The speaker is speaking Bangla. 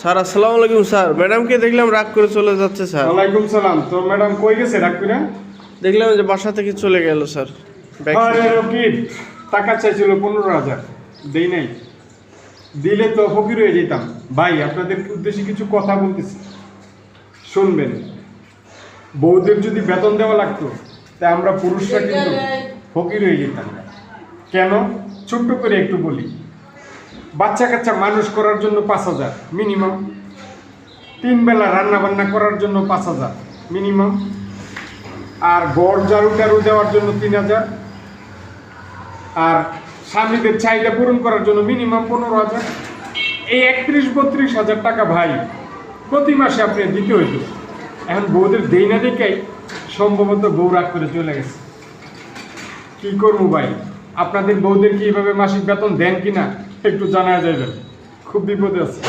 স্যার আসসালামু আলাইকুম স্যার। ম্যাডামকে দেখলাম রাগ করে চলে যাচ্ছে স্যার। ওয়ালাইকুম সালাম। তো ম্যাডাম কই গেছে রাখবিরা? দেখলাম যে বাসা থেকে চলে গেল স্যার। আরে রকিব, টাকা চাইছিল 15,000, দেই নাই। দিলে তো ফকির হয়ে যেতাম। ভাই আপনাদের উদ্দেশ্যে কিছু কথা বলতেছি, শুনবেন। বউদের যদি বেতন দেওয়া লাগতো তা আমরা পুরুষরা কিন্তু ফকির হয়ে যেতাম। কেন? ছোট্ট করে একটু বলি। বাচ্চা কাচ্চা মানুষ করার জন্য 5,000 মিনিমাম, 3 বেলা রান্না বান্না করার জন্য 5,000 মিনিমাম, আর গড় ঝাড়ু টাড়ু দেওয়ার জন্য 3,000, আর স্বামীদের চাহিদা পূরণ করার জন্য মিনিমাম 15,000। এই 31-32,000 টাকা ভাই প্রতি মাসে আপনি দিতে হইতো। এখন বউদের দেই না দেখেই সম্ভবত বউ রাগ করে চলে গেছে। কি করবো ভাই? আপনাদের বউদের কি এইভাবে মাসিক বেতন দেন কিনা একটু জানা যাবেন, খুব বিপদে আছে।